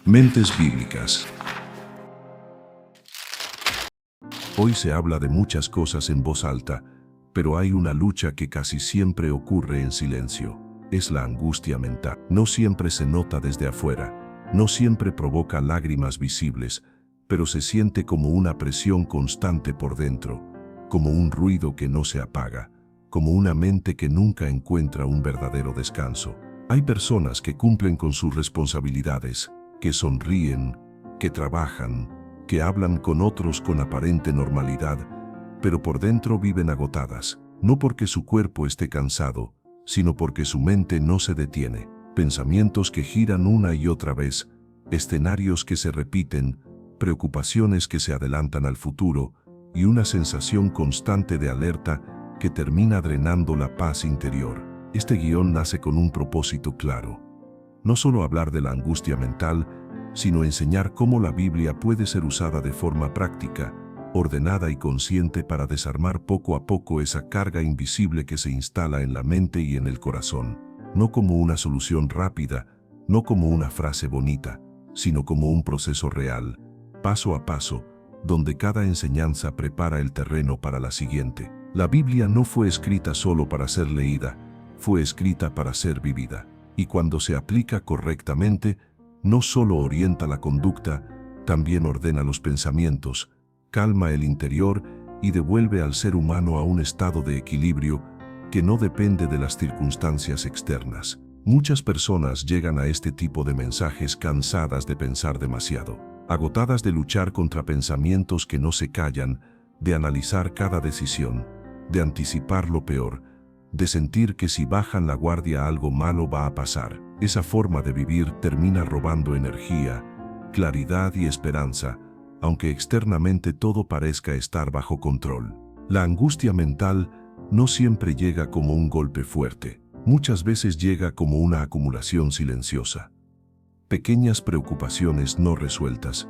Mentes bíblicas. Hoy se habla de muchas cosas en voz alta, pero hay una lucha que casi siempre ocurre en silencio. Es la angustia mental. No siempre se nota desde afuera, no siempre provoca lágrimas visibles, pero se siente como una presión constante por dentro, como un ruido que no se apaga, como una mente que nunca encuentra un verdadero descanso. Hay personas que cumplen con sus responsabilidades, que sonríen, que trabajan, que hablan con otros con aparente normalidad, pero por dentro viven agotadas, no porque su cuerpo esté cansado, sino porque su mente no se detiene. Pensamientos que giran una y otra vez, escenarios que se repiten, preocupaciones que se adelantan al futuro y una sensación constante de alerta que termina drenando la paz interior. Este guión nace con un propósito claro. No solo hablar de la angustia mental, sino enseñar cómo la Biblia puede ser usada de forma práctica, ordenada y consciente para desarmar poco a poco esa carga invisible que se instala en la mente y en el corazón, no como una solución rápida, no como una frase bonita, sino como un proceso real, paso a paso, donde cada enseñanza prepara el terreno para la siguiente. La Biblia no fue escrita solo para ser leída, fue escrita para ser vivida. Y cuando se aplica correctamente, no solo orienta la conducta, también ordena los pensamientos, calma el interior y devuelve al ser humano a un estado de equilibrio que no depende de las circunstancias externas. Muchas personas llegan a este tipo de mensajes cansadas de pensar demasiado, agotadas de luchar contra pensamientos que no se callan, de analizar cada decisión, de anticipar lo peor, de sentir que si bajan la guardia algo malo va a pasar. Esa forma de vivir termina robando energía, claridad y esperanza, aunque externamente todo parezca estar bajo control. La angustia mental no siempre llega como un golpe fuerte, muchas veces llega como una acumulación silenciosa. Pequeñas preocupaciones no resueltas,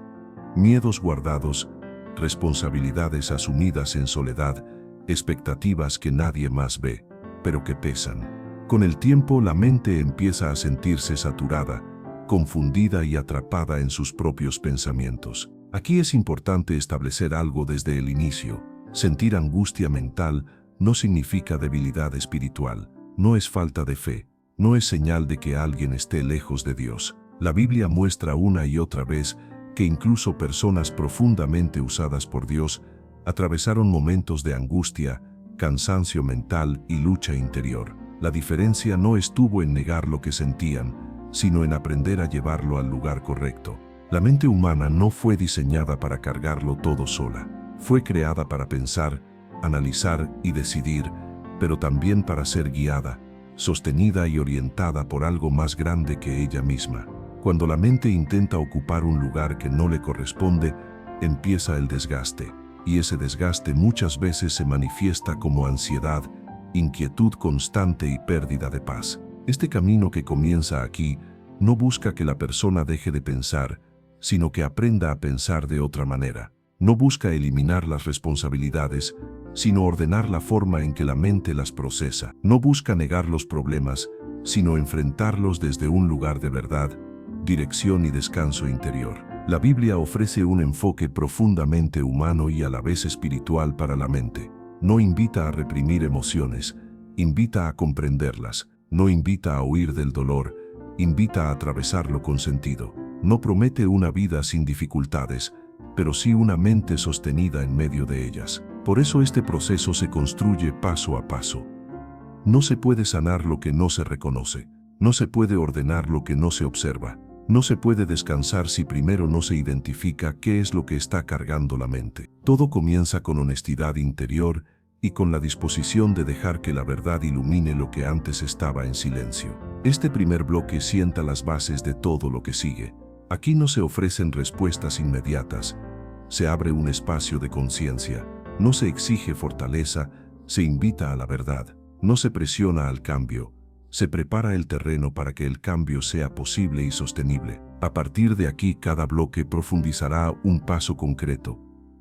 miedos guardados, responsabilidades asumidas en soledad, expectativas que nadie más ve, pero que pesan. Con el tiempo la mente empieza a sentirse saturada, confundida y atrapada en sus propios pensamientos. Aquí es importante establecer algo desde el inicio. Sentir angustia mental no significa debilidad espiritual, no es falta de fe, no es señal de que alguien esté lejos de Dios. La Biblia muestra una y otra vez que incluso personas profundamente usadas por Dios atravesaron momentos de angustia, cansancio mental y lucha interior. La diferencia no estuvo en negar lo que sentían, sino en aprender a llevarlo al lugar correcto. La mente humana no fue diseñada para cargarlo todo sola. Fue creada para pensar, analizar y decidir, pero también para ser guiada, sostenida y orientada por algo más grande que ella misma. Cuando la mente intenta ocupar un lugar que no le corresponde, empieza el desgaste. Y ese desgaste muchas veces se manifiesta como ansiedad, inquietud constante y pérdida de paz. Este camino que comienza aquí no busca que la persona deje de pensar, sino que aprenda a pensar de otra manera. No busca eliminar las responsabilidades, sino ordenar la forma en que la mente las procesa. No busca negar los problemas, sino enfrentarlos desde un lugar de verdad, dirección y descanso interior. La Biblia ofrece un enfoque profundamente humano y a la vez espiritual para la mente. No invita a reprimir emociones, invita a comprenderlas. No invita a huir del dolor, invita a atravesarlo con sentido. No promete una vida sin dificultades, pero sí una mente sostenida en medio de ellas. Por eso este proceso se construye paso a paso. No se puede sanar lo que no se reconoce, no se puede ordenar lo que no se observa. No se puede descansar si primero no se identifica qué es lo que está cargando la mente. Todo comienza con honestidad interior y con la disposición de dejar que la verdad ilumine lo que antes estaba en silencio. Este primer bloque sienta las bases de todo lo que sigue. Aquí no se ofrecen respuestas inmediatas, se abre un espacio de conciencia, no se exige fortaleza, se invita a la verdad, no se presiona al cambio. Se prepara el terreno para que el cambio sea posible y sostenible. A partir de aquí, cada bloque profundizará un paso concreto,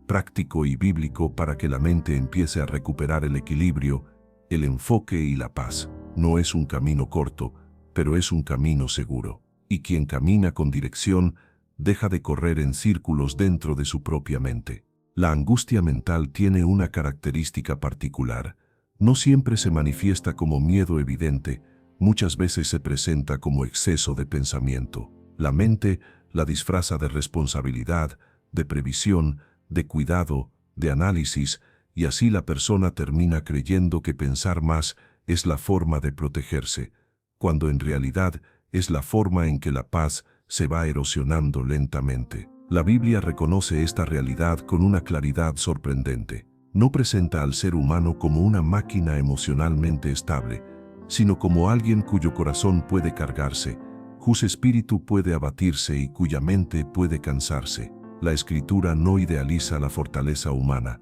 práctico y bíblico para que la mente empiece a recuperar el equilibrio, el enfoque y la paz. No es un camino corto, pero es un camino seguro. Y quien camina con dirección deja de correr en círculos dentro de su propia mente. La angustia mental tiene una característica particular. No siempre se manifiesta como miedo evidente, muchas veces se presenta como exceso de pensamiento. La mente la disfraza de responsabilidad, de previsión, de cuidado, de análisis, y así la persona termina creyendo que pensar más es la forma de protegerse, cuando en realidad es la forma en que la paz se va erosionando lentamente. La Biblia reconoce esta realidad con una claridad sorprendente. No presenta al ser humano como una máquina emocionalmente estable, sino como alguien cuyo corazón puede cargarse, cuyo espíritu puede abatirse y cuya mente puede cansarse. La Escritura no idealiza la fortaleza humana,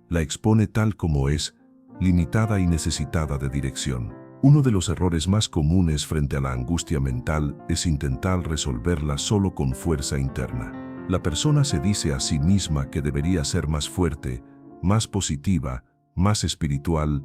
la expone tal como es, limitada y necesitada de dirección. Uno de los errores más comunes frente a la angustia mental es intentar resolverla solo con fuerza interna. La persona se dice a sí misma que debería ser más fuerte, más positiva, más espiritual,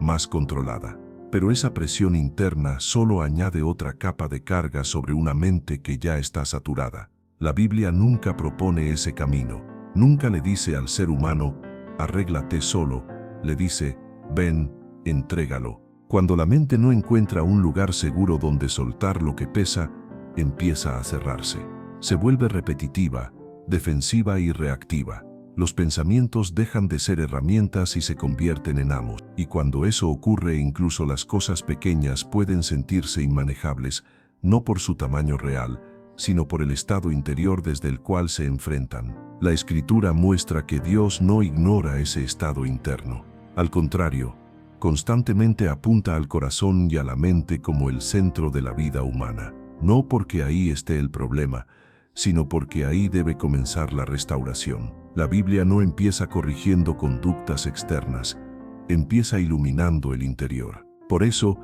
más controlada. Pero esa presión interna solo añade otra capa de carga sobre una mente que ya está saturada. La Biblia nunca propone ese camino. Nunca le dice al ser humano, arréglate solo. Le dice, ven, entrégalo. Cuando la mente no encuentra un lugar seguro donde soltar lo que pesa, empieza a cerrarse. Se vuelve repetitiva, defensiva y reactiva. Los pensamientos dejan de ser herramientas y se convierten en amos. Y cuando eso ocurre, incluso las cosas pequeñas pueden sentirse inmanejables, no por su tamaño real, sino por el estado interior desde el cual se enfrentan. La Escritura muestra que Dios no ignora ese estado interno. Al contrario, constantemente apunta al corazón y a la mente como el centro de la vida humana. No porque ahí esté el problema, sino porque ahí debe comenzar la restauración. La Biblia no empieza corrigiendo conductas externas, empieza iluminando el interior. Por eso,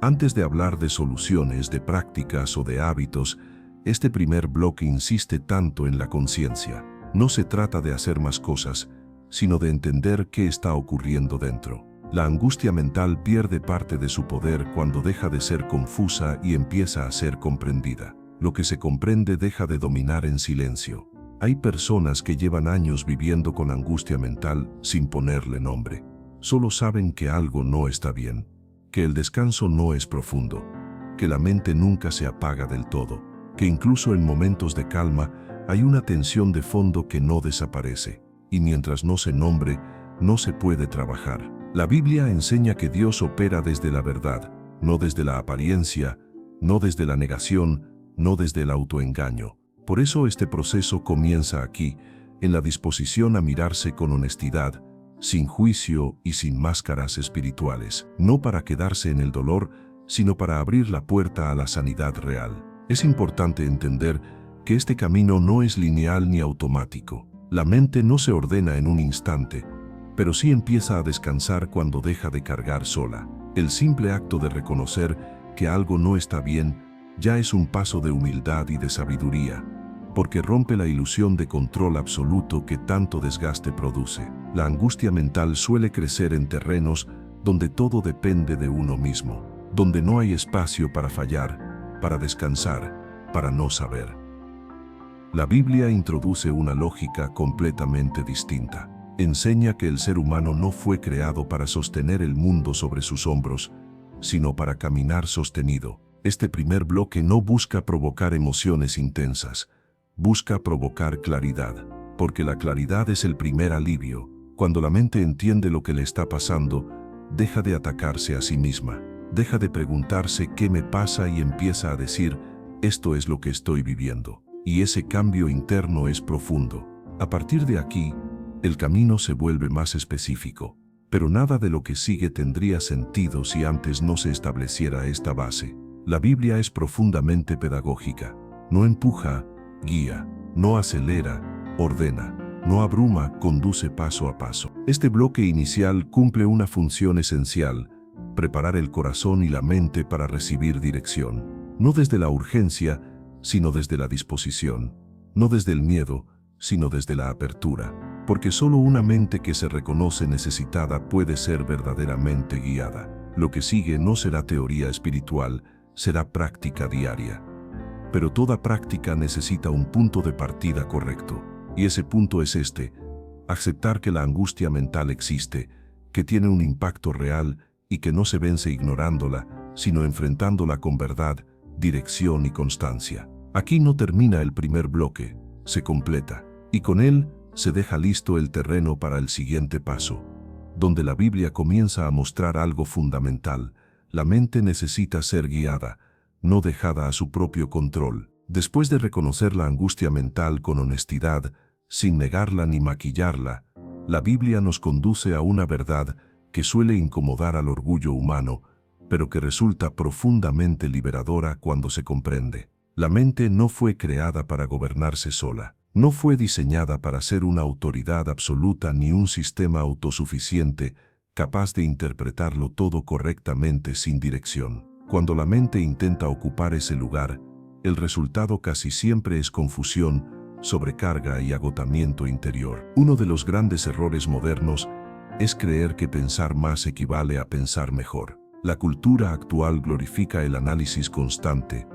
antes de hablar de soluciones, de prácticas o de hábitos, este primer bloque insiste tanto en la conciencia. No se trata de hacer más cosas, sino de entender qué está ocurriendo dentro. La angustia mental pierde parte de su poder cuando deja de ser confusa y empieza a ser comprendida. Lo que se comprende deja de dominar en silencio. Hay personas que llevan años viviendo con angustia mental sin ponerle nombre. Solo saben que algo no está bien, que el descanso no es profundo, que la mente nunca se apaga del todo, que incluso en momentos de calma hay una tensión de fondo que no desaparece, y mientras no se nombre, no se puede trabajar. La Biblia enseña que Dios opera desde la verdad, no desde la apariencia, no desde la negación, no desde el autoengaño. Por eso este proceso comienza aquí, en la disposición a mirarse con honestidad, sin juicio y sin máscaras espirituales, no para quedarse en el dolor, sino para abrir la puerta a la sanidad real. Es importante entender que este camino no es lineal ni automático. La mente no se ordena en un instante, pero sí empieza a descansar cuando deja de cargar sola. El simple acto de reconocer que algo no está bien ya es un paso de humildad y de sabiduría, porque rompe la ilusión de control absoluto que tanto desgaste produce. La angustia mental suele crecer en terrenos donde todo depende de uno mismo, donde no hay espacio para fallar, para descansar, para no saber. La Biblia introduce una lógica completamente distinta. Enseña que el ser humano no fue creado para sostener el mundo sobre sus hombros, sino para caminar sostenido. Este primer bloque no busca provocar emociones intensas, busca provocar claridad, porque la claridad es el primer alivio. Cuando la mente entiende lo que le está pasando, deja de atacarse a sí misma, deja de preguntarse qué me pasa y empieza a decir, esto es lo que estoy viviendo. Y ese cambio interno es profundo. A partir de aquí, el camino se vuelve más específico, pero nada de lo que sigue tendría sentido si antes no se estableciera esta base. La Biblia es profundamente pedagógica. No empuja, guía, no acelera, ordena, no abruma, conduce paso a paso. Este bloque inicial cumple una función esencial: preparar el corazón y la mente para recibir dirección. No desde la urgencia, sino desde la disposición. No desde el miedo, sino desde la apertura. Porque solo una mente que se reconoce necesitada puede ser verdaderamente guiada. Lo que sigue no será teoría espiritual, será práctica diaria. pero toda práctica necesita un punto de partida correcto. Y ese punto es este: aceptar que la angustia mental existe, que tiene un impacto real y que no se vence ignorándola, sino enfrentándola con verdad, dirección y constancia. Aquí no termina el primer bloque, se completa, y con él se deja listo el terreno para el siguiente paso, donde la Biblia comienza a mostrar algo fundamental. La mente necesita ser guiada, no dejada a su propio control. Después de reconocer la angustia mental con honestidad, sin negarla ni maquillarla, la Biblia nos conduce a una verdad que suele incomodar al orgullo humano, pero que resulta profundamente liberadora cuando se comprende. La mente no fue creada para gobernarse sola. No fue diseñada para ser una autoridad absoluta ni un sistema autosuficiente, capaz de interpretarlo todo correctamente sin dirección. Cuando la mente intenta ocupar ese lugar, el resultado casi siempre es confusión, sobrecarga y agotamiento interior. Uno de los grandes errores modernos es creer que pensar más equivale a pensar mejor. La cultura actual glorifica el análisis constante,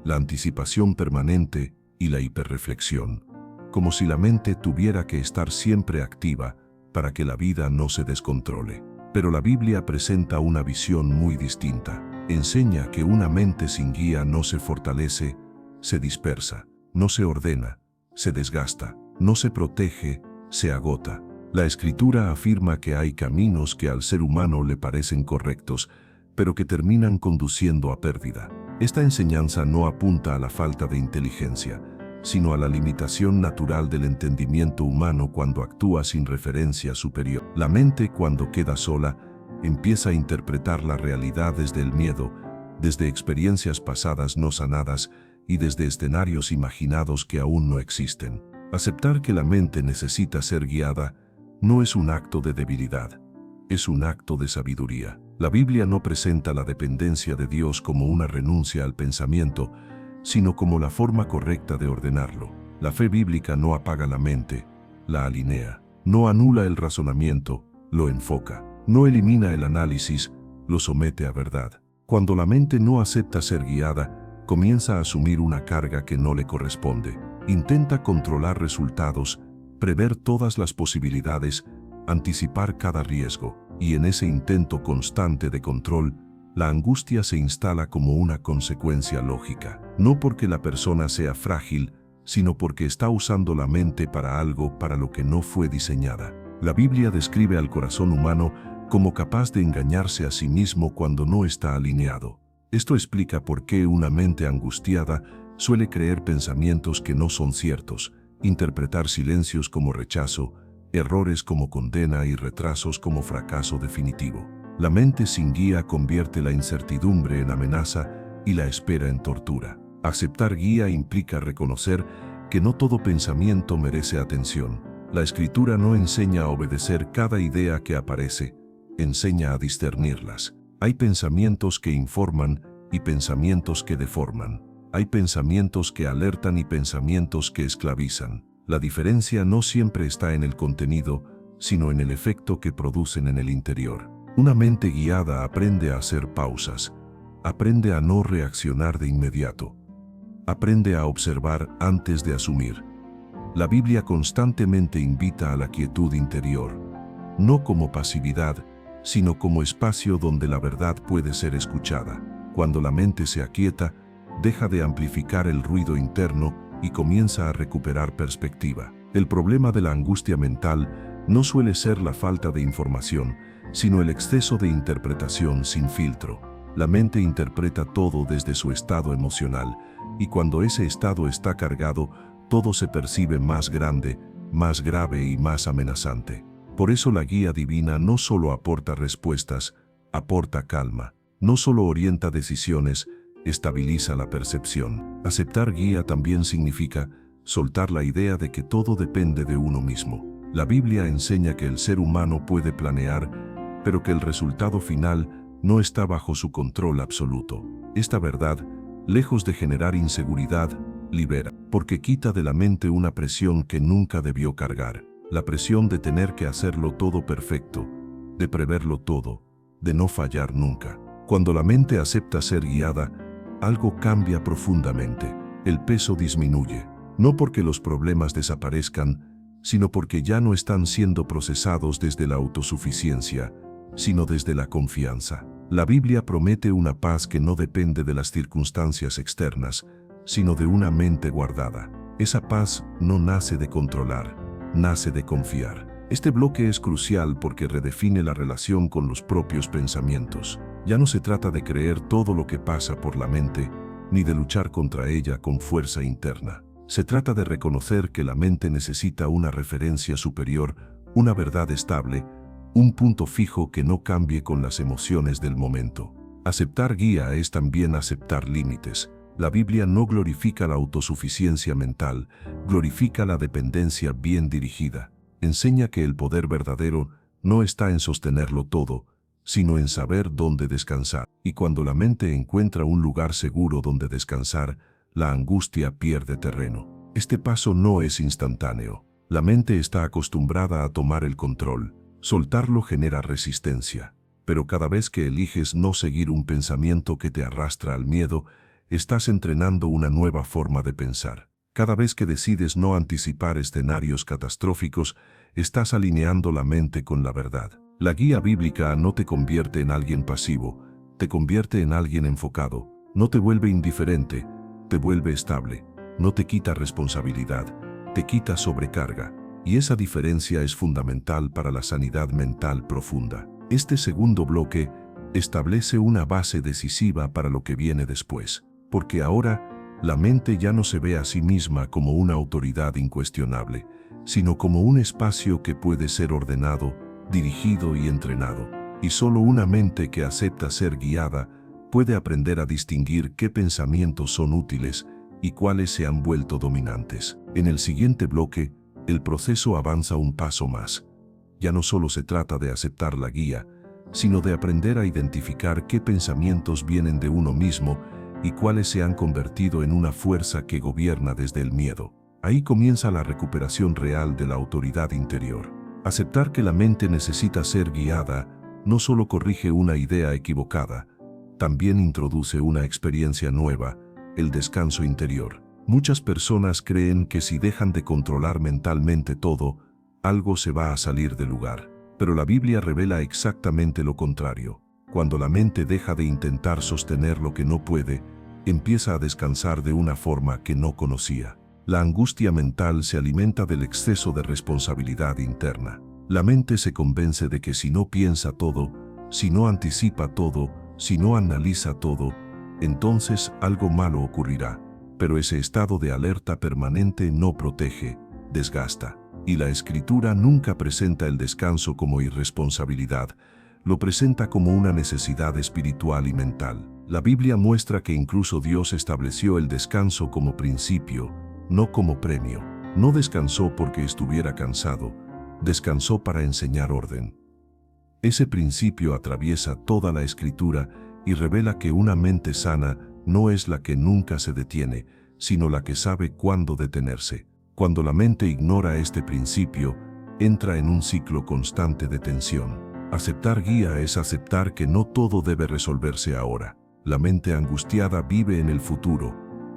la anticipación permanente y la hiperreflexión, como si la mente tuviera que estar siempre activa para que la vida no se descontrole. Pero la Biblia presenta una visión muy distinta. Enseña que una mente sin guía no se fortalece, se dispersa, no se ordena, se desgasta, no se protege, se agota. La Escritura afirma que hay caminos que al ser humano le parecen correctos, pero que terminan conduciendo a pérdida. Esta enseñanza no apunta a la falta de inteligencia, sino a la limitación natural del entendimiento humano cuando actúa sin referencia superior. La mente, cuando queda sola, empieza a interpretar la realidad desde el miedo, desde experiencias pasadas no sanadas y desde escenarios imaginados que aún no existen. Aceptar que la mente necesita ser guiada no es un acto de debilidad, es un acto de sabiduría. La Biblia no presenta la dependencia de Dios como una renuncia al pensamiento, sino como la forma correcta de ordenarlo. La fe bíblica no apaga la mente, la alinea. No anula el razonamiento, lo enfoca. No elimina el análisis, lo somete a verdad. Cuando la mente no acepta ser guiada, comienza a asumir una carga que no le corresponde. Intenta controlar resultados, prever todas las posibilidades, anticipar cada riesgo, y en ese intento constante de control, la angustia se instala como una consecuencia lógica. No porque la persona sea frágil, sino porque está usando la mente para algo para lo que no fue diseñada. La Biblia describe al corazón humano como capaz de engañarse a sí mismo cuando no está alineado. Esto explica por qué una mente angustiada suele creer pensamientos que no son ciertos, interpretar silencios como rechazo, errores como condena y retrasos como fracaso definitivo. La mente sin guía convierte la incertidumbre en amenaza y la espera en tortura. Aceptar guía implica reconocer que no todo pensamiento merece atención. La Escritura no enseña a obedecer cada idea que aparece, enseña a discernirlas. Hay pensamientos que informan y pensamientos que deforman. Hay pensamientos que alertan y pensamientos que esclavizan. La diferencia no siempre está en el contenido, sino en el efecto que producen en el interior. Una mente guiada aprende a hacer pausas, aprende a no reaccionar de inmediato, aprende a observar antes de asumir. La Biblia constantemente invita a la quietud interior, no como pasividad, sino como espacio donde la verdad puede ser escuchada. Cuando la mente se aquieta, deja de amplificar el ruido interno y comienza a recuperar perspectiva. El problema de la angustia mental no suele ser la falta de información, sino el exceso de interpretación sin filtro. La mente interpreta todo desde su estado emocional, y cuando ese estado está cargado, todo se percibe más grande, más grave y más amenazante. Por eso la guía divina no solo aporta respuestas, aporta calma. No solo orienta decisiones, estabiliza la percepción. Aceptar guía también significa soltar la idea de que todo depende de uno mismo. La Biblia enseña que el ser humano puede planear, pero que el resultado final no está bajo su control absoluto. Esta verdad, lejos de generar inseguridad, libera, porque quita de la mente una presión que nunca debió cargar. La presión de tener que hacerlo todo perfecto, de preverlo todo, de no fallar nunca. Cuando la mente acepta ser guiada, algo cambia profundamente. el peso disminuye, no porque los problemas desaparezcan, sino porque ya no están siendo procesados desde la autosuficiencia, sino desde la confianza. La Biblia promete una paz que no depende de las circunstancias externas, sino de una mente guardada. Esa paz no nace de controlar, nace de confiar. Este bloque es crucial porque redefine la relación con los propios pensamientos. Ya no se trata de creer todo lo que pasa por la mente, ni de luchar contra ella con fuerza interna. Se trata de reconocer que la mente necesita una referencia superior, una verdad estable, un punto fijo que no cambie con las emociones del momento. Aceptar guía es también aceptar límites. La Biblia no glorifica la autosuficiencia mental, glorifica la dependencia bien dirigida. Enseña que el poder verdadero no está en sostenerlo todo, sino en saber dónde descansar. Y cuando la mente encuentra un lugar seguro donde descansar, la angustia pierde terreno. Este paso no es instantáneo. La mente está acostumbrada a tomar el control. Soltarlo genera resistencia. Pero cada vez que eliges no seguir un pensamiento que te arrastra al miedo, estás entrenando una nueva forma de pensar. Cada vez que decides no anticipar escenarios catastróficos, estás alineando la mente con la verdad. La guía bíblica no te convierte en alguien pasivo, te convierte en alguien enfocado. No te vuelve indiferente, te vuelve estable. No te quita responsabilidad, te quita sobrecarga. Y esa diferencia es fundamental para la sanidad mental profunda. Este segundo bloque establece una base decisiva para lo que viene después, porque ahora la mente ya no se ve a sí misma como una autoridad incuestionable, sino como un espacio que puede ser ordenado, dirigido y entrenado. Y solo una mente que acepta ser guiada puede aprender a distinguir qué pensamientos son útiles y cuáles se han vuelto dominantes. En el siguiente bloque, el proceso avanza un paso más. Ya no solo se trata de aceptar la guía, sino de aprender a identificar qué pensamientos vienen de uno mismo y cuáles se han convertido en una fuerza que gobierna desde el miedo. Ahí comienza la recuperación real de la autoridad interior. Aceptar que la mente necesita ser guiada no solo corrige una idea equivocada, también introduce una experiencia nueva, el descanso interior. Muchas personas creen que si dejan de controlar mentalmente todo, algo se va a salir del lugar. Pero la Biblia revela exactamente lo contrario. Cuando la mente deja de intentar sostener lo que no puede, empieza a descansar de una forma que no conocía. La angustia mental se alimenta del exceso de responsabilidad interna. La mente se convence de que si no piensa todo, si no anticipa todo, si no analiza todo, entonces algo malo ocurrirá. Pero ese estado de alerta permanente no protege, desgasta. Y la Escritura nunca presenta el descanso como irresponsabilidad, lo presenta como una necesidad espiritual y mental. La Biblia muestra que incluso Dios estableció el descanso como principio, no como premio. No descansó porque estuviera cansado, descansó para enseñar orden. Ese principio atraviesa toda la Escritura y revela que una mente sana no es la que nunca se detiene, sino la que sabe cuándo detenerse. Cuando la mente ignora este principio, entra en un ciclo constante de tensión. Aceptar guía es aceptar que no todo debe resolverse ahora. La mente angustiada vive en el futuro,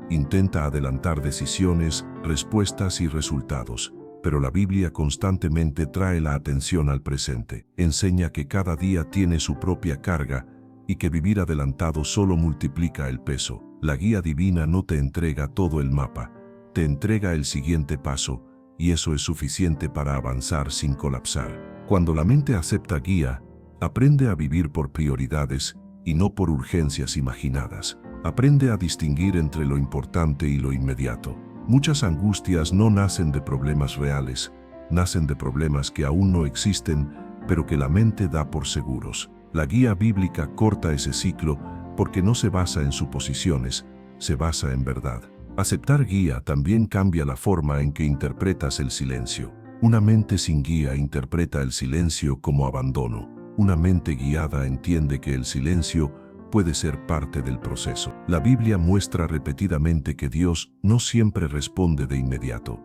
intenta adelantar decisiones, respuestas y resultados, pero la Biblia constantemente trae la atención al presente. Enseña que cada día tiene su propia carga y que vivir adelantado solo multiplica el peso. La guía divina no te entrega todo el mapa, te entrega el siguiente paso, y eso es suficiente para avanzar sin colapsar. Cuando la mente acepta guía, aprende a vivir por prioridades y no por urgencias imaginadas. Aprende a distinguir entre lo importante y lo inmediato. Muchas angustias no nacen de problemas reales, nacen de problemas que aún no existen, pero que la mente da por seguros. La guía bíblica corta ese ciclo porque no se basa en suposiciones, se basa en verdad. Aceptar guía también cambia la forma en que interpretas el silencio. Una mente sin guía interpreta el silencio como abandono. Una mente guiada entiende que el silencio puede ser parte del proceso. La Biblia muestra repetidamente que Dios no siempre responde de inmediato,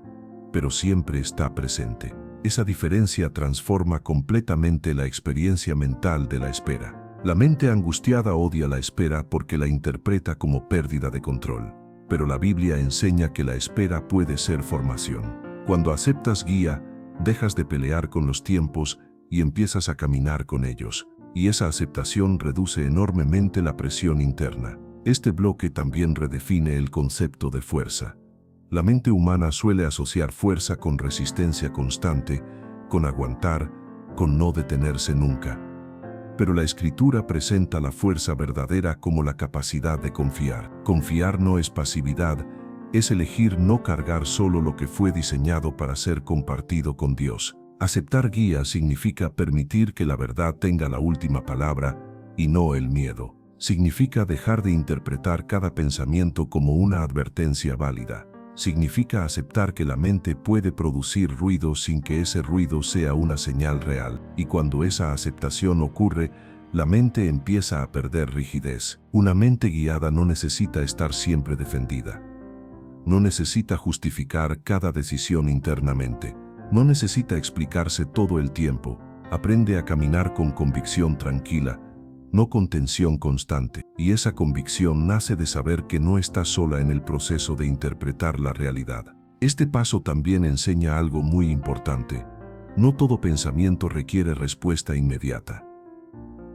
pero siempre está presente. Esa diferencia transforma completamente la experiencia mental de la espera. La mente angustiada odia la espera porque la interpreta como pérdida de control. pero la Biblia enseña que la espera puede ser formación. Cuando aceptas guía, dejas de pelear con los tiempos y empiezas a caminar con ellos, y esa aceptación reduce enormemente la presión interna. Este bloque también redefine el concepto de fuerza. La mente humana suele asociar fuerza con resistencia constante, con aguantar, con no detenerse nunca. Pero la Escritura presenta la fuerza verdadera como la capacidad de confiar. Confiar no es pasividad, es elegir no cargar solo lo que fue diseñado para ser compartido con Dios. Aceptar guía significa permitir que la verdad tenga la última palabra y no el miedo. Significa dejar de interpretar cada pensamiento como una advertencia válida. Significa aceptar que la mente puede producir ruido sin que ese ruido sea una señal real. Y cuando esa aceptación ocurre, la mente empieza a perder rigidez. Una mente guiada no necesita estar siempre defendida. No necesita justificar cada decisión internamente. No necesita explicarse todo el tiempo. Aprende a caminar con convicción tranquila, no con tensión constante. Y esa convicción nace de saber que no está sola en el proceso de interpretar la realidad. Este paso también enseña algo muy importante. No todo pensamiento requiere respuesta inmediata.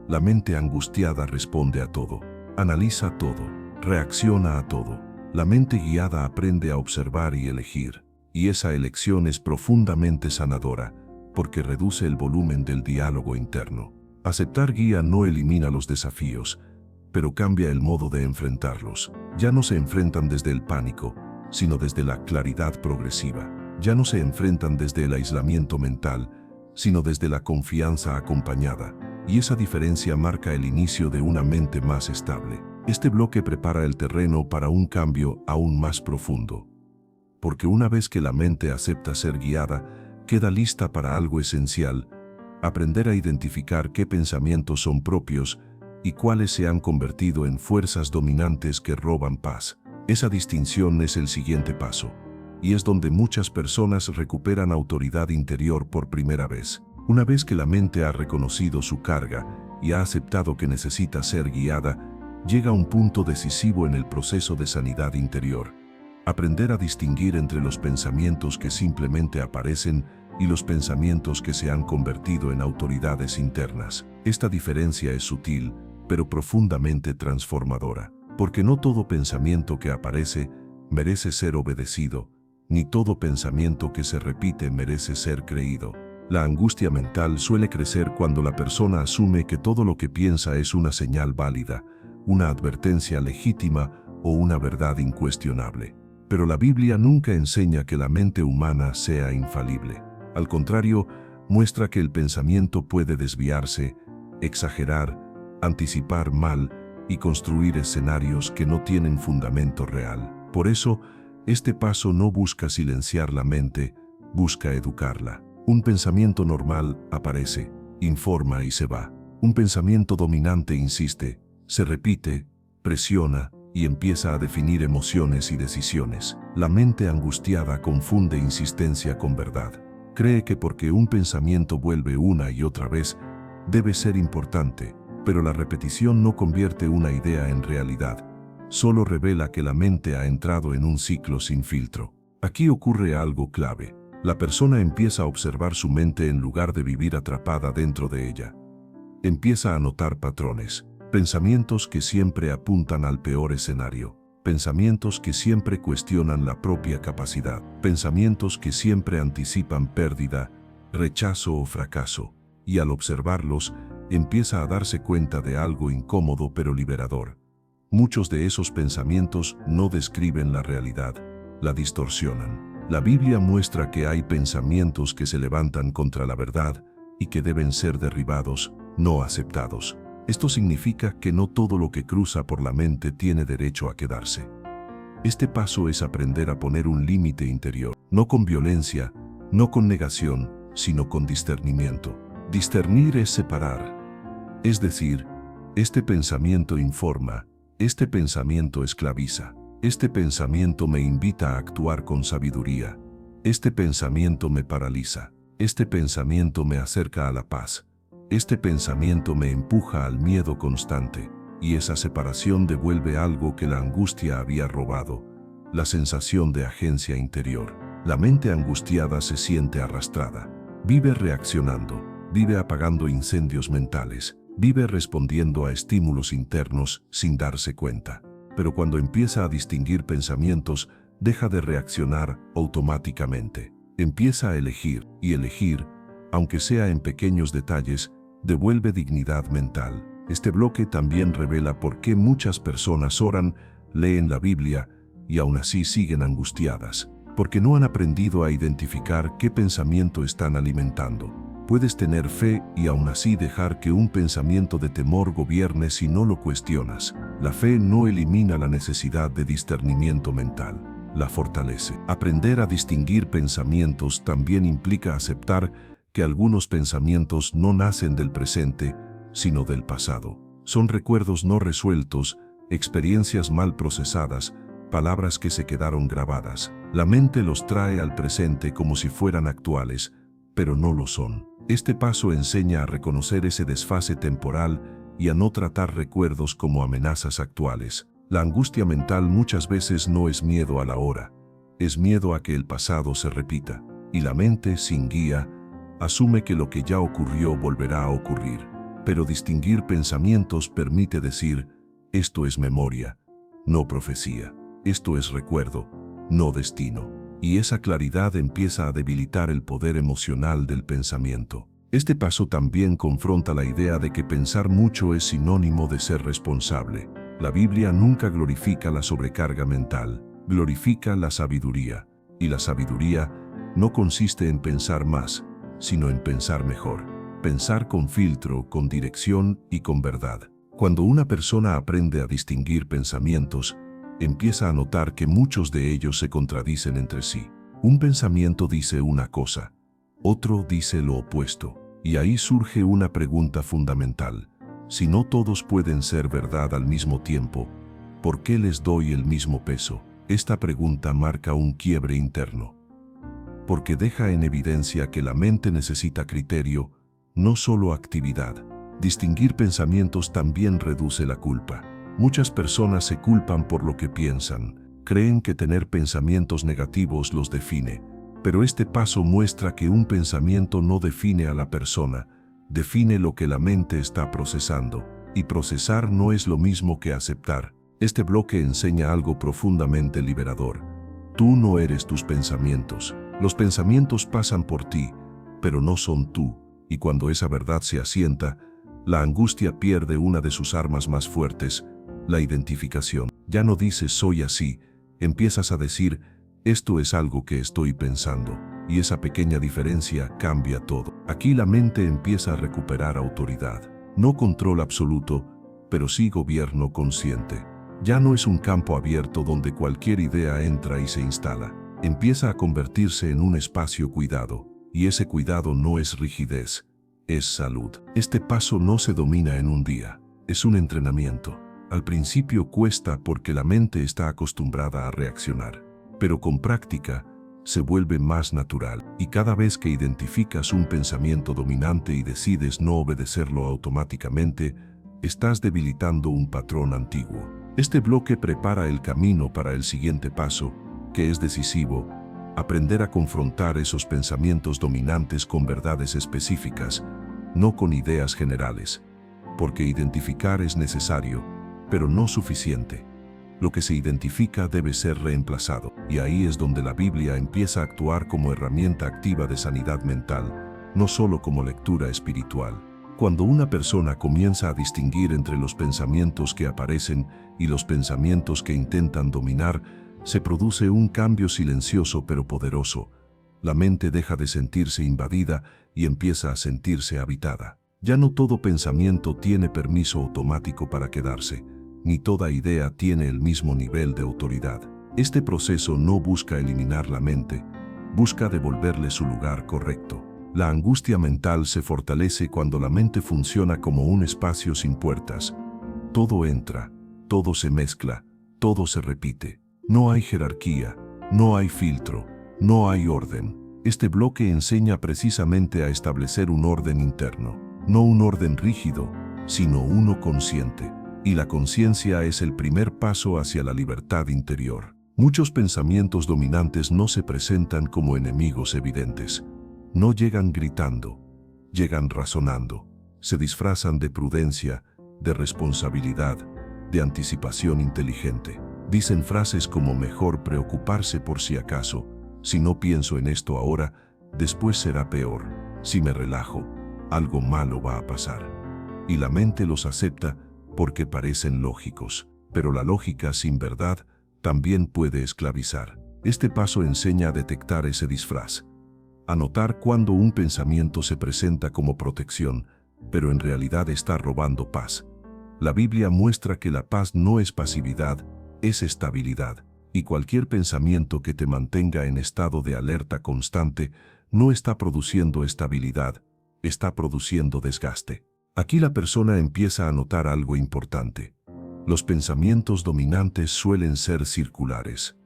La mente angustiada responde a todo, analiza todo, reacciona a todo. La mente guiada aprende a observar y elegir, y esa elección es profundamente sanadora, porque reduce el volumen del diálogo interno. Aceptar guía no elimina los desafíos, pero cambia el modo de enfrentarlos. Ya no se enfrentan desde el pánico, sino desde la claridad progresiva. Ya no se enfrentan desde el aislamiento mental, sino desde la confianza acompañada. Y esa diferencia marca el inicio de una mente más estable. Este bloque prepara el terreno para un cambio aún más profundo. Porque una vez que la mente acepta ser guiada, queda lista para algo esencial: aprender a identificar qué pensamientos son propios y cuáles se han convertido en fuerzas dominantes que roban paz. Esa distinción es el siguiente paso, y es donde muchas personas recuperan autoridad interior por primera vez. Una vez que la mente ha reconocido su carga y ha aceptado que necesita ser guiada, llega un punto decisivo en el proceso de sanidad interior. Aprender a distinguir entre los pensamientos que simplemente aparecen y los pensamientos que se han convertido en autoridades internas. Esta diferencia es sutil, pero profundamente transformadora, porque no todo pensamiento que aparece merece ser obedecido, ni todo pensamiento que se repite merece ser creído. La angustia mental suele crecer cuando la persona asume que todo lo que piensa es una señal válida, una advertencia legítima o una verdad incuestionable. Pero la Biblia nunca enseña que la mente humana sea infalible. Al contrario, muestra que el pensamiento puede desviarse, exagerar, anticipar mal y construir escenarios que no tienen fundamento real. Por eso, este paso no busca silenciar la mente, busca educarla. Un pensamiento normal aparece, informa y se va. Un pensamiento dominante insiste, se repite, presiona y empieza a definir emociones y decisiones. La mente angustiada confunde insistencia con verdad. Cree que porque un pensamiento vuelve una y otra vez, debe ser importante, pero la repetición no convierte una idea en realidad. Solo revela que la mente ha entrado en un ciclo sin filtro. Aquí ocurre algo clave. La persona empieza a observar su mente en lugar de vivir atrapada dentro de ella. Empieza a notar patrones, pensamientos que siempre apuntan al peor escenario, pensamientos que siempre cuestionan la propia capacidad, pensamientos que siempre anticipan pérdida, rechazo o fracaso, y al observarlos, empieza a darse cuenta de algo incómodo pero liberador. Muchos de esos pensamientos no describen la realidad, la distorsionan. La Biblia muestra que hay pensamientos que se levantan contra la verdad y que deben ser derribados, no aceptados. Esto significa que no todo lo que cruza por la mente tiene derecho a quedarse. Este paso es aprender a poner un límite interior, no con violencia, no con negación, sino con discernimiento. Discernir es separar. Es decir, este pensamiento informa, este pensamiento esclaviza. Este pensamiento me invita a actuar con sabiduría. Este pensamiento me paraliza. Este pensamiento me acerca a la paz. Este pensamiento me empuja al miedo constante. Y esa separación devuelve algo que la angustia había robado, la sensación de agencia interior. La mente angustiada se siente arrastrada. Vive reaccionando, vive apagando incendios mentales, vive respondiendo a estímulos internos sin darse cuenta. Pero cuando empieza a distinguir pensamientos, deja de reaccionar automáticamente. Empieza a elegir, y elegir, aunque sea en pequeños detalles, devuelve dignidad mental. Este bloque también revela por qué muchas personas oran, leen la Biblia y aún así siguen angustiadas, porque no han aprendido a identificar qué pensamiento están alimentando. Puedes tener fe y aún así dejar que un pensamiento de temor gobierne si no lo cuestionas. La fe no elimina la necesidad de discernimiento mental, la fortalece. Aprender a distinguir pensamientos también implica aceptar que algunos pensamientos no nacen del presente, sino del pasado. Son recuerdos no resueltos, experiencias mal procesadas, palabras que se quedaron grabadas. La mente los trae al presente como si fueran actuales, pero no lo son. Este paso enseña a reconocer ese desfase temporal y a no tratar recuerdos como amenazas actuales. La angustia mental muchas veces no es miedo a la hora, es miedo a que el pasado se repita, y la mente, sin guía, asume que lo que ya ocurrió volverá a ocurrir. Pero distinguir pensamientos permite decir, esto es memoria, no profecía, esto es recuerdo, no destino. Y esa claridad empieza a debilitar el poder emocional del pensamiento. Este paso también confronta la idea de que pensar mucho es sinónimo de ser responsable. La Biblia nunca glorifica la sobrecarga mental, glorifica la sabiduría. Y la sabiduría no consiste en pensar más, sino en pensar mejor. Pensar con filtro, con dirección y con verdad. Cuando una persona aprende a distinguir pensamientos, empieza a notar que muchos de ellos se contradicen entre sí. Un pensamiento dice una cosa, otro dice lo opuesto, y ahí surge una pregunta fundamental. Si no todos pueden ser verdad al mismo tiempo, ¿por qué les doy el mismo peso? Esta pregunta marca un quiebre interno, porque deja en evidencia que la mente necesita criterio, no solo actividad. Distinguir pensamientos también reduce la culpa. Muchas personas se culpan por lo que piensan, creen que tener pensamientos negativos los define, pero este paso muestra que un pensamiento no define a la persona, define lo que la mente está procesando, y procesar no es lo mismo que aceptar. Este bloque enseña algo profundamente liberador. Tú no eres tus pensamientos. Los pensamientos pasan por ti, pero no son tú, y cuando esa verdad se asienta, la angustia pierde una de sus armas más fuertes, la identificación. Ya no dices soy así, empiezas a decir esto es algo que estoy pensando, y esa pequeña diferencia cambia todo. Aquí la mente empieza a recuperar autoridad. No control absoluto, pero sí gobierno consciente. Ya no es un campo abierto donde cualquier idea entra y se instala. Empieza a convertirse en un espacio cuidado, y ese cuidado no es rigidez, es salud. Este paso no se domina en un día, es un entrenamiento. Al principio cuesta porque la mente está acostumbrada a reaccionar, pero con práctica se vuelve más natural, y cada vez que identificas un pensamiento dominante y decides no obedecerlo automáticamente, estás debilitando un patrón antiguo. Este bloque prepara el camino para el siguiente paso, que es decisivo: aprender a confrontar esos pensamientos dominantes con verdades específicas, no con ideas generales, porque identificar es necesario, pero no suficiente. Lo que se identifica debe ser reemplazado, y ahí es donde la Biblia empieza a actuar como herramienta activa de sanidad mental, no solo como lectura espiritual. Cuando una persona comienza a distinguir entre los pensamientos que aparecen y los pensamientos que intentan dominar, se produce un cambio silencioso pero poderoso. La mente deja de sentirse invadida y empieza a sentirse habitada. Ya no todo pensamiento tiene permiso automático para quedarse, ni toda idea tiene el mismo nivel de autoridad. Este proceso no busca eliminar la mente, busca devolverle su lugar correcto. La angustia mental se fortalece cuando la mente funciona como un espacio sin puertas. Todo entra, todo se mezcla, todo se repite. No hay jerarquía, no hay filtro, no hay orden. Este bloque enseña precisamente a establecer un orden interno, no un orden rígido, sino uno consciente. Y la conciencia es el primer paso hacia la libertad interior. Muchos pensamientos dominantes no se presentan como enemigos evidentes. No llegan gritando, llegan razonando. Se disfrazan de prudencia, de responsabilidad, de anticipación inteligente. Dicen frases como mejor preocuparse por si acaso, si no pienso en esto ahora, después será peor. Si me relajo, algo malo va a pasar. Y la mente los acepta porque parecen lógicos, pero la lógica sin verdad también puede esclavizar. Este paso enseña a detectar ese disfraz, a notar cuando un pensamiento se presenta como protección, pero en realidad está robando paz. La Biblia muestra que la paz no es pasividad, es estabilidad, y cualquier pensamiento que te mantenga en estado de alerta constante no está produciendo estabilidad, está produciendo desgaste. Aquí la persona empieza a notar algo importante. Los pensamientos dominantes suelen ser circulares.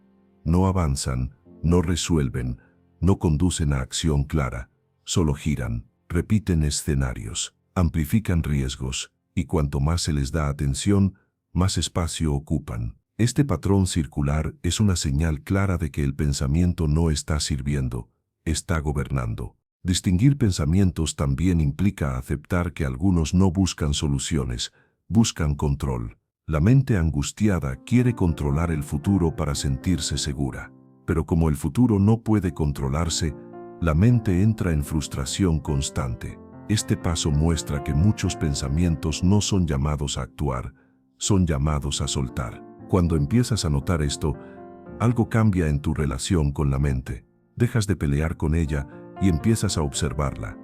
No avanzan, no resuelven, no conducen a acción clara, solo giran, repiten escenarios, amplifican riesgos, y cuanto más se les da atención, más espacio ocupan. Este patrón circular es una señal clara de que el pensamiento no está sirviendo, está gobernando. Distinguir pensamientos también implica aceptar que algunos no buscan soluciones, buscan control. La mente angustiada quiere controlar el futuro para sentirse segura. Pero como el futuro no puede controlarse, la mente entra en frustración constante. Este paso muestra que muchos pensamientos no son llamados a actuar, son llamados a soltar. Cuando empiezas a notar esto, algo cambia en tu relación con la mente. Dejas de pelear con ella y empiezas a observarla.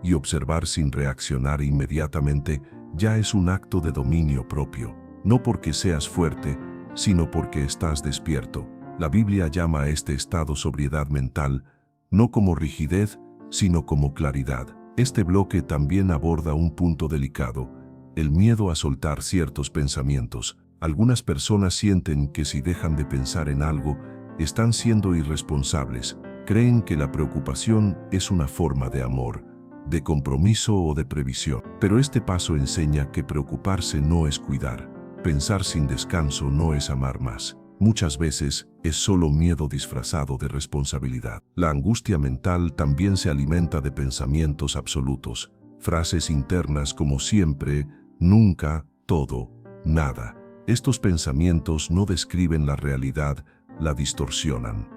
Y observar sin reaccionar inmediatamente ya es un acto de dominio propio. No porque seas fuerte, sino porque estás despierto. La Biblia llama a este estado sobriedad mental, no como rigidez, sino como claridad. Este bloque también aborda un punto delicado, el miedo a soltar ciertos pensamientos. Algunas personas sienten que si dejan de pensar en algo, están siendo irresponsables. Creen que la preocupación es una forma de amor, de compromiso o de previsión. Pero este paso enseña que preocuparse no es cuidar. Pensar sin descanso no es amar más. Muchas veces es solo miedo disfrazado de responsabilidad. La angustia mental también se alimenta de pensamientos absolutos, frases internas como siempre, nunca, todo, nada. Estos pensamientos no describen la realidad, la distorsionan.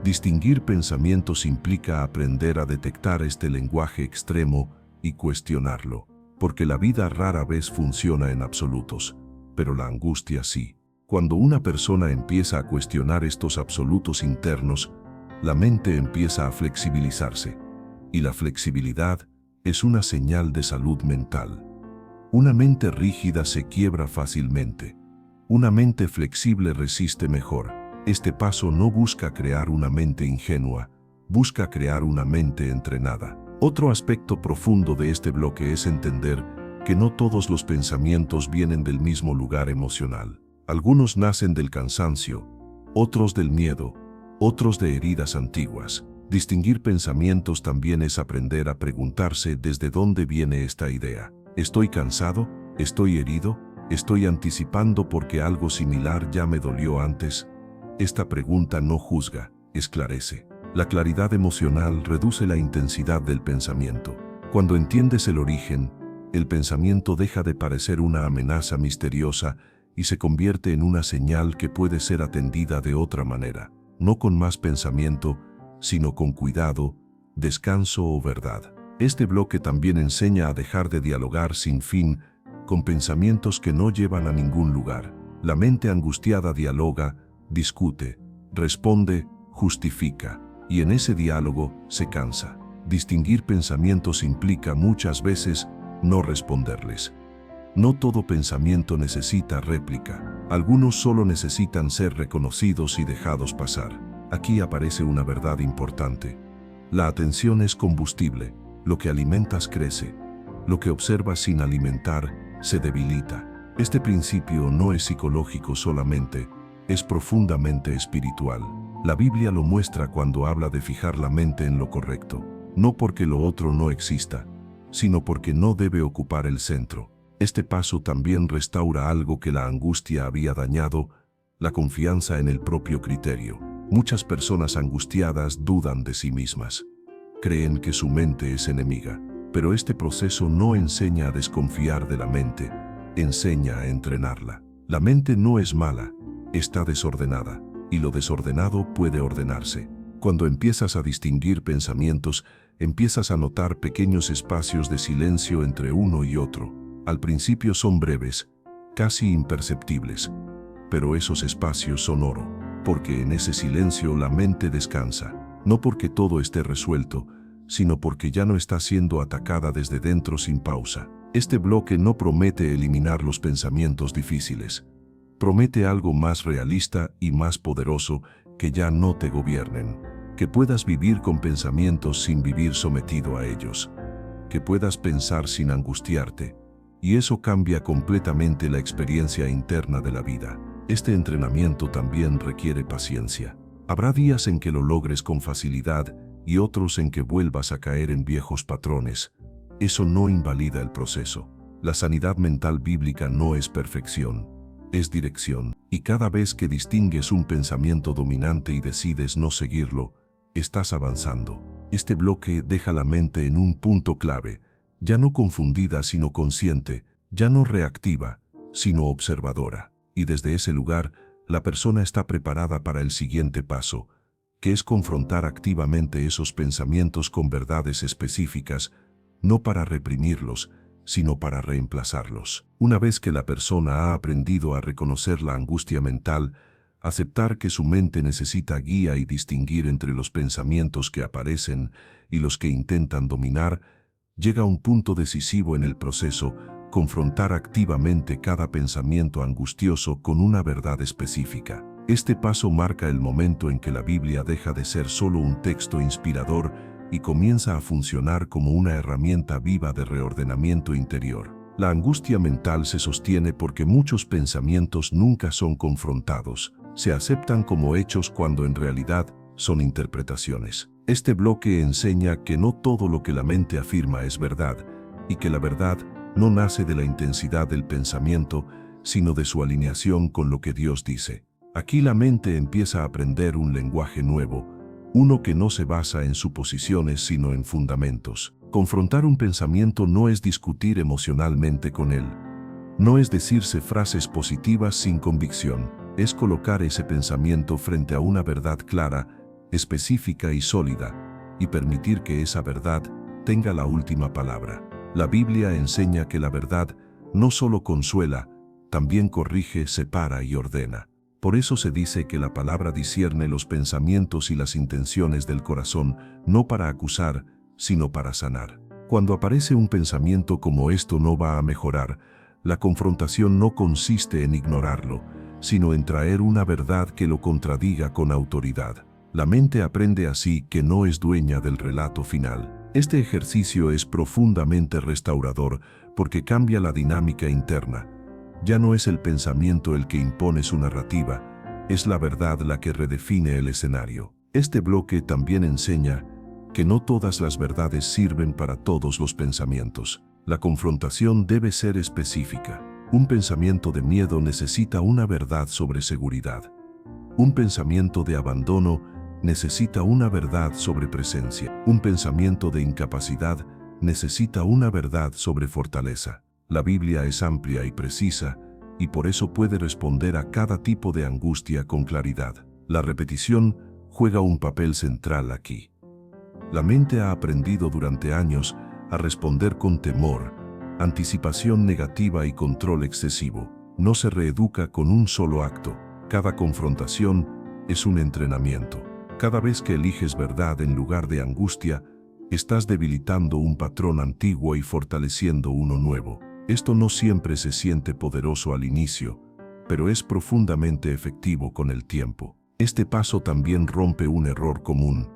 Distinguir pensamientos implica aprender a detectar este lenguaje extremo y cuestionarlo, porque la vida rara vez funciona en absolutos, pero la angustia sí. Cuando una persona empieza a cuestionar estos absolutos internos, la mente empieza a flexibilizarse, y la flexibilidad es una señal de salud mental. Una mente rígida se quiebra fácilmente. Una mente flexible resiste mejor. Este paso no busca crear una mente ingenua, busca crear una mente entrenada. Otro aspecto profundo de este bloque es entender que no todos los pensamientos vienen del mismo lugar emocional. Algunos nacen del cansancio, otros del miedo, otros de heridas antiguas. Distinguir pensamientos también es aprender a preguntarse desde dónde viene esta idea. ¿Estoy cansado? ¿Estoy herido? ¿Estoy anticipando porque algo similar ya me dolió antes? Esta pregunta no juzga, esclarece. La claridad emocional reduce la intensidad del pensamiento. Cuando entiendes el origen, el pensamiento deja de parecer una amenaza misteriosa y se convierte en una señal que puede ser atendida de otra manera, no con más pensamiento, sino con cuidado, descanso o verdad. Este bloque también enseña a dejar de dialogar sin fin con pensamientos que no llevan a ningún lugar. La mente angustiada dialoga, discute, responde, justifica, y en ese diálogo se cansa. Distinguir pensamientos implica muchas veces no responderles. No todo pensamiento necesita réplica. Algunos solo necesitan ser reconocidos y dejados pasar. Aquí aparece una verdad importante. La atención es combustible. Lo que alimentas crece. Lo que observas sin alimentar se debilita. Este principio no es psicológico solamente, es profundamente espiritual. La Biblia lo muestra cuando habla de fijar la mente en lo correcto, no porque lo otro no exista, sino porque no debe ocupar el centro. Este paso también restaura algo que la angustia había dañado, la confianza en el propio criterio. Muchas personas angustiadas dudan de sí mismas. Creen que su mente es enemiga, pero este proceso no enseña a desconfiar de la mente, enseña a entrenarla. La mente no es mala, está desordenada, y lo desordenado puede ordenarse. Cuando empiezas a distinguir pensamientos, empiezas a notar pequeños espacios de silencio entre uno y otro. Al principio son breves, casi imperceptibles, pero esos espacios son oro, porque en ese silencio la mente descansa, no porque todo esté resuelto, sino porque ya no está siendo atacada desde dentro sin pausa. Este bloque no promete eliminar los pensamientos difíciles, promete algo más realista y más poderoso, que ya no te gobiernen, que puedas vivir con pensamientos sin vivir sometido a ellos, que puedas pensar sin angustiarte, y eso cambia completamente la experiencia interna de la vida. Este entrenamiento también requiere paciencia. Habrá días en que lo logres con facilidad y otros en que vuelvas a caer en viejos patrones. Eso no invalida el proceso. La sanidad mental bíblica no es perfección, es dirección. Y cada vez que distingues un pensamiento dominante y decides no seguirlo, estás avanzando. Este bloque deja la mente en un punto clave, ya no confundida sino consciente, ya no reactiva, sino observadora. Y desde ese lugar, la persona está preparada para el siguiente paso, que es confrontar activamente esos pensamientos con verdades específicas, no para reprimirlos, sino para reemplazarlos. Una vez que la persona ha aprendido a reconocer la angustia mental, aceptar que su mente necesita guía y distinguir entre los pensamientos que aparecen y los que intentan dominar, llega a un punto decisivo en el proceso: confrontar activamente cada pensamiento angustioso con una verdad específica. Este paso marca el momento en que la Biblia deja de ser solo un texto inspirador y comienza a funcionar como una herramienta viva de reordenamiento interior. La angustia mental se sostiene porque muchos pensamientos nunca son confrontados, se aceptan como hechos cuando en realidad son interpretaciones. Este bloque enseña que no todo lo que la mente afirma es verdad, y que la verdad no nace de la intensidad del pensamiento, sino de su alineación con lo que Dios dice. Aquí la mente empieza a aprender un lenguaje nuevo, uno que no se basa en suposiciones sino en fundamentos. Confrontar un pensamiento no es discutir emocionalmente con él. No es decirse frases positivas sin convicción. Es colocar ese pensamiento frente a una verdad clara, específica y sólida, y permitir que esa verdad tenga la última palabra. La Biblia enseña que la verdad no solo consuela, también corrige, separa y ordena. Por eso se dice que la palabra discierne los pensamientos y las intenciones del corazón, no para acusar, sino para sanar. Cuando aparece un pensamiento como esto no va a mejorar, la confrontación no consiste en ignorarlo, sino en traer una verdad que lo contradiga con autoridad. La mente aprende así que no es dueña del relato final. Este ejercicio es profundamente restaurador porque cambia la dinámica interna. Ya no es el pensamiento el que impone su narrativa, es la verdad la que redefine el escenario. Este bloque también enseña que no todas las verdades sirven para todos los pensamientos. La confrontación debe ser específica. Un pensamiento de miedo necesita una verdad sobre seguridad. Un pensamiento de abandono necesita una verdad sobre presencia. Un pensamiento de incapacidad necesita una verdad sobre fortaleza. La Biblia es amplia y precisa, y por eso puede responder a cada tipo de angustia con claridad. La repetición juega un papel central aquí. La mente ha aprendido durante años a responder con temor, anticipación negativa y control excesivo. No se reeduca con un solo acto. Cada confrontación es un entrenamiento. Cada vez que eliges verdad en lugar de angustia, estás debilitando un patrón antiguo y fortaleciendo uno nuevo. Esto no siempre se siente poderoso al inicio, pero es profundamente efectivo con el tiempo. Este paso también rompe un error común: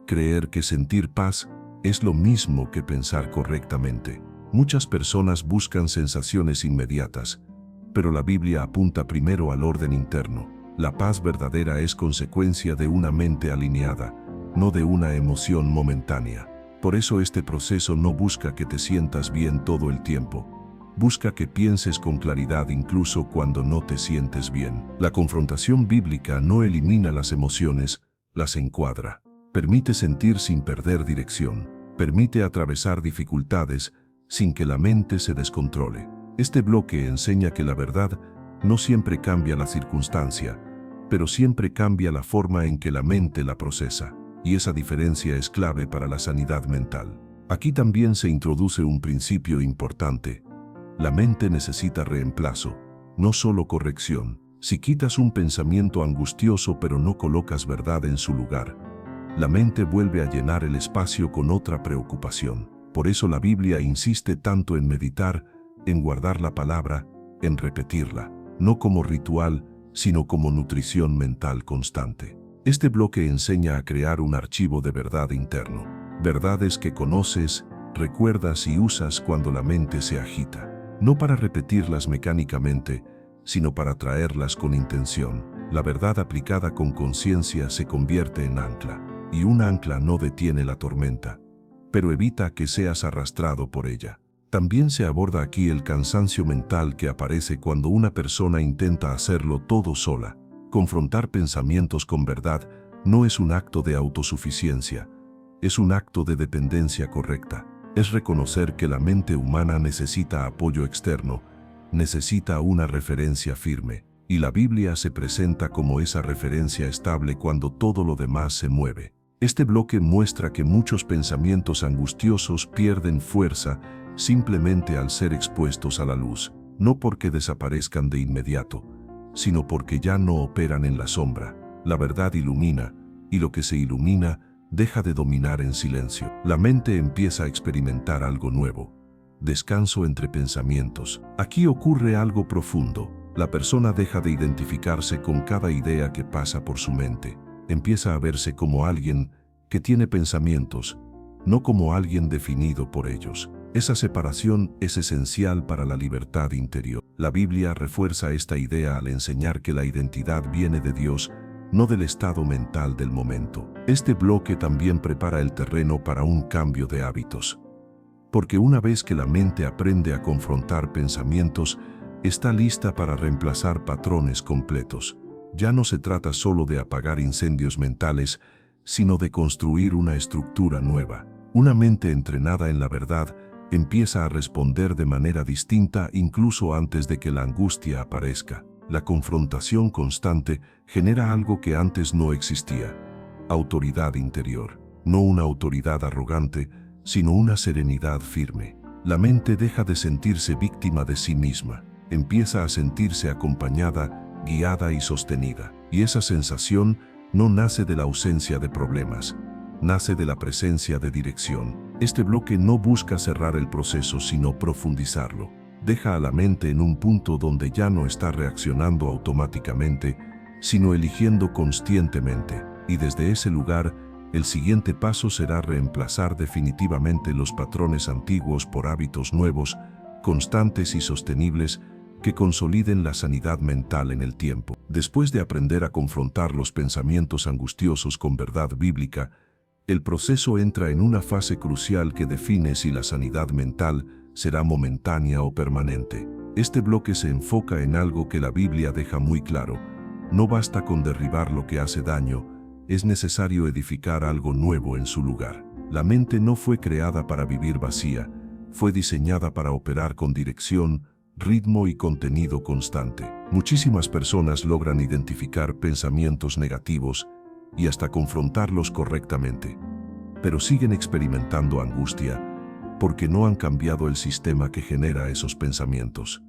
creer que sentir paz es lo mismo que pensar correctamente. Muchas personas buscan sensaciones inmediatas, pero la Biblia apunta primero al orden interno. La paz verdadera es consecuencia de una mente alineada, no de una emoción momentánea. Por eso este proceso no busca que te sientas bien todo el tiempo. Busca que pienses con claridad incluso cuando no te sientes bien. La confrontación bíblica no elimina las emociones, las encuadra. Permite sentir sin perder dirección. Permite atravesar dificultades sin que la mente se descontrole. Este bloque enseña que la verdad no siempre cambia la circunstancia, pero siempre cambia la forma en que la mente la procesa, y esa diferencia es clave para la sanidad mental. Aquí también se introduce un principio importante. La mente necesita reemplazo, no solo corrección. Si quitas un pensamiento angustioso pero no colocas verdad en su lugar, la mente vuelve a llenar el espacio con otra preocupación. Por eso la Biblia insiste tanto en meditar, en guardar la palabra, en repetirla, no como ritual, sino como nutrición mental constante. Este bloque enseña a crear un archivo de verdad interno, verdades que conoces, recuerdas y usas cuando la mente se agita, no para repetirlas mecánicamente, sino para traerlas con intención. La verdad aplicada con conciencia se convierte en ancla, y un ancla no detiene la tormenta, pero evita que seas arrastrado por ella. También se aborda aquí el cansancio mental que aparece cuando una persona intenta hacerlo todo sola. Confrontar pensamientos con verdad no es un acto de autosuficiencia, es un acto de dependencia correcta. Es reconocer que la mente humana necesita apoyo externo, necesita una referencia firme, y la Biblia se presenta como esa referencia estable cuando todo lo demás se mueve. Este bloque muestra que muchos pensamientos angustiosos pierden fuerza simplemente al ser expuestos a la luz, no porque desaparezcan de inmediato, sino porque ya no operan en la sombra. La verdad ilumina, y lo que se ilumina deja de dominar en silencio. La mente empieza a experimentar algo nuevo. Descanso entre pensamientos. Aquí ocurre algo profundo. La persona deja de identificarse con cada idea que pasa por su mente. Empieza a verse como alguien que tiene pensamientos, no como alguien definido por ellos. Esa separación es esencial para la libertad interior. La Biblia refuerza esta idea al enseñar que la identidad viene de Dios, no del estado mental del momento. Este bloque también prepara el terreno para un cambio de hábitos. Porque una vez que la mente aprende a confrontar pensamientos, está lista para reemplazar patrones completos. Ya no se trata solo de apagar incendios mentales, sino de construir una estructura nueva. Una mente entrenada en la verdad empieza a responder de manera distinta incluso antes de que la angustia aparezca. La confrontación constante genera algo que antes no existía: autoridad interior. No una autoridad arrogante, sino una serenidad firme. La mente deja de sentirse víctima de sí misma. Empieza a sentirse acompañada, guiada y sostenida. Y esa sensación no nace de la ausencia de problemas, nace de la presencia de dirección. Este bloque no busca cerrar el proceso, sino profundizarlo. Deja a la mente en un punto donde ya no está reaccionando automáticamente, sino eligiendo conscientemente. Y desde ese lugar, el siguiente paso será reemplazar definitivamente los patrones antiguos por hábitos nuevos, constantes y sostenibles, que consoliden la sanidad mental en el tiempo. Después de aprender a confrontar los pensamientos angustiosos con verdad bíblica, el proceso entra en una fase crucial que define si la sanidad mental será momentánea o permanente. Este bloque se enfoca en algo que la Biblia deja muy claro: no basta con derribar lo que hace daño, es necesario edificar algo nuevo en su lugar. La mente no fue creada para vivir vacía, fue diseñada para operar con dirección, ritmo y contenido constante. Muchísimas personas logran identificar pensamientos negativos y hasta confrontarlos correctamente, pero siguen experimentando angustia porque no han cambiado el sistema que genera esos pensamientos.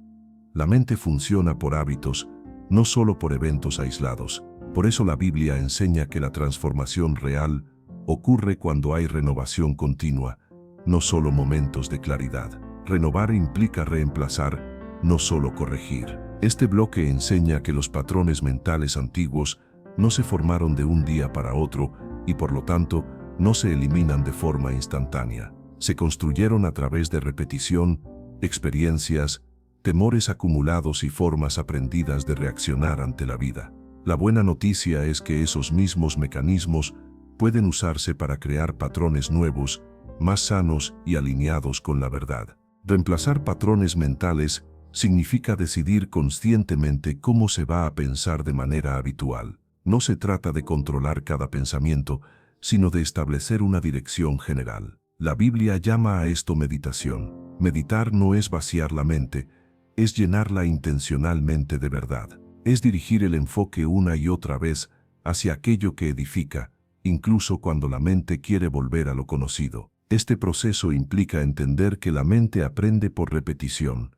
La mente funciona por hábitos, no solo por eventos aislados. Por eso la Biblia enseña que la transformación real ocurre cuando hay renovación continua, no solo momentos de claridad. Renovar implica reemplazar, no solo corregir. Este bloque enseña que los patrones mentales antiguos no se formaron de un día para otro y por lo tanto no se eliminan de forma instantánea. Se construyeron a través de repetición, experiencias, temores acumulados y formas aprendidas de reaccionar ante la vida. La buena noticia es que esos mismos mecanismos pueden usarse para crear patrones nuevos, más sanos y alineados con la verdad. Reemplazar patrones mentales significa decidir conscientemente cómo se va a pensar de manera habitual. No se trata de controlar cada pensamiento, sino de establecer una dirección general. La Biblia llama a esto meditación. Meditar no es vaciar la mente, es llenarla intencionalmente de verdad. Es dirigir el enfoque una y otra vez hacia aquello que edifica, incluso cuando la mente quiere volver a lo conocido. Este proceso implica entender que la mente aprende por repetición.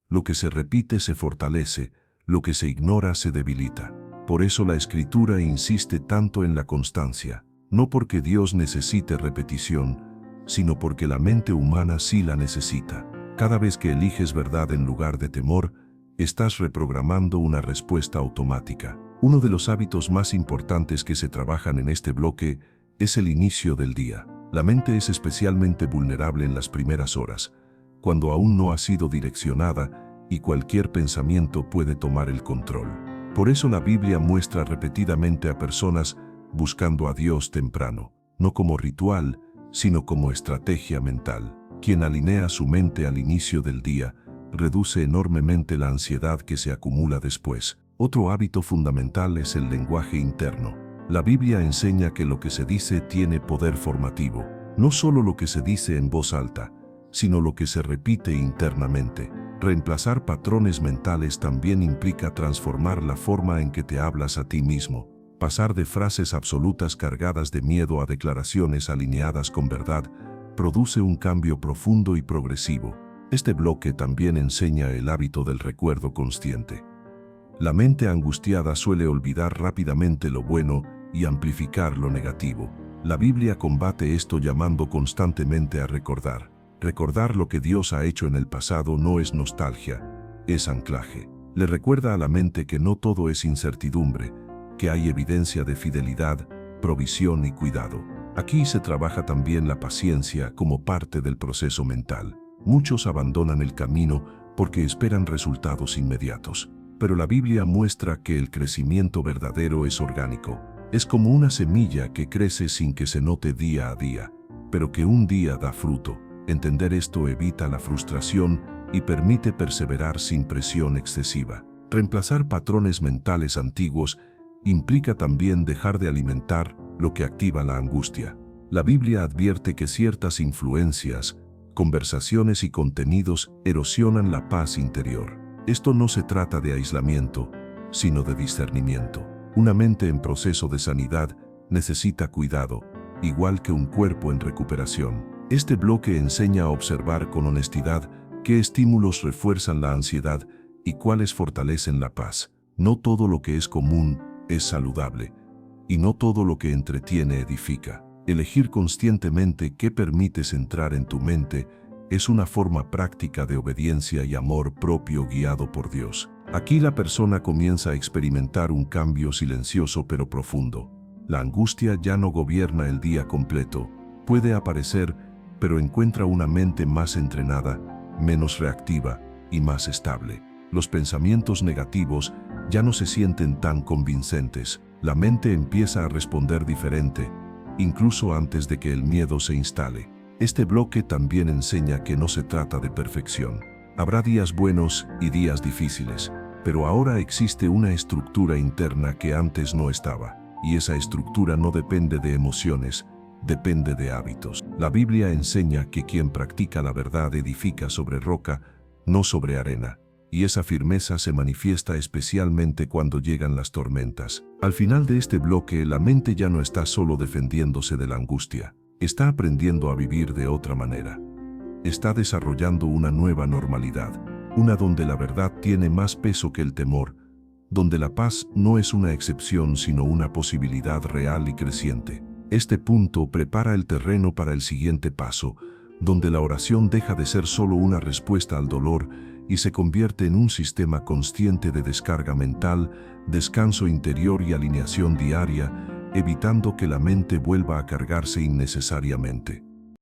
Lo que se repite se fortalece, lo que se ignora se debilita. Por eso la Escritura insiste tanto en la constancia, no porque Dios necesite repetición, sino porque la mente humana sí la necesita. Cada vez que eliges verdad en lugar de temor, estás reprogramando una respuesta automática. Uno de los hábitos más importantes que se trabajan en este bloque es el inicio del día. La mente es especialmente vulnerable en las primeras horas, cuando aún no ha sido direccionada y cualquier pensamiento puede tomar el control. Por eso la Biblia muestra repetidamente a personas buscando a Dios temprano, no como ritual, sino como estrategia mental. Quien alinea su mente al inicio del día reduce enormemente la ansiedad que se acumula después. Otro hábito fundamental es el lenguaje interno. La Biblia enseña que lo que se dice tiene poder formativo, no solo lo que se dice en voz alta, sino lo que se repite internamente. Reemplazar patrones mentales también implica transformar la forma en que te hablas a ti mismo. Pasar de frases absolutas cargadas de miedo a declaraciones alineadas con verdad produce un cambio profundo y progresivo. Este bloque también enseña el hábito del recuerdo consciente. La mente angustiada suele olvidar rápidamente lo bueno y amplificar lo negativo. La Biblia combate esto llamando constantemente a recordar. Recordar lo que Dios ha hecho en el pasado no es nostalgia, es anclaje. Le recuerda a la mente que no todo es incertidumbre, que hay evidencia de fidelidad, provisión y cuidado. Aquí se trabaja también la paciencia como parte del proceso mental. Muchos abandonan el camino porque esperan resultados inmediatos. Pero la Biblia muestra que el crecimiento verdadero es orgánico. Es como una semilla que crece sin que se note día a día, pero que un día da fruto. Entender esto evita la frustración y permite perseverar sin presión excesiva. Reemplazar patrones mentales antiguos implica también dejar de alimentar lo que activa la angustia. La Biblia advierte que ciertas influencias, conversaciones y contenidos erosionan la paz interior. Esto no se trata de aislamiento, sino de discernimiento. Una mente en proceso de sanidad necesita cuidado, igual que un cuerpo en recuperación. Este bloque enseña a observar con honestidad qué estímulos refuerzan la ansiedad y cuáles fortalecen la paz. No todo lo que es común es saludable, y no todo lo que entretiene edifica. Elegir conscientemente qué permites entrar en tu mente es una forma práctica de obediencia y amor propio guiado por Dios. Aquí la persona comienza a experimentar un cambio silencioso pero profundo. La angustia ya no gobierna el día completo. Puede aparecer, pero encuentra una mente más entrenada, menos reactiva y más estable. Los pensamientos negativos ya no se sienten tan convincentes. La mente empieza a responder diferente, incluso antes de que el miedo se instale. Este bloque también enseña que no se trata de perfección. Habrá días buenos y días difíciles, pero ahora existe una estructura interna que antes no estaba, y esa estructura no depende de emociones, depende de hábitos. La Biblia enseña que quien practica la verdad edifica sobre roca, no sobre arena, y esa firmeza se manifiesta especialmente cuando llegan las tormentas. Al final de este bloque, la mente ya no está solo defendiéndose de la angustia, está aprendiendo a vivir de otra manera. Está desarrollando una nueva normalidad, una donde la verdad tiene más peso que el temor, donde la paz no es una excepción sino una posibilidad real y creciente. Este punto prepara el terreno para el siguiente paso, donde la oración deja de ser solo una respuesta al dolor y se convierte en un sistema consciente de descarga mental, descanso interior y alineación diaria, evitando que la mente vuelva a cargarse innecesariamente.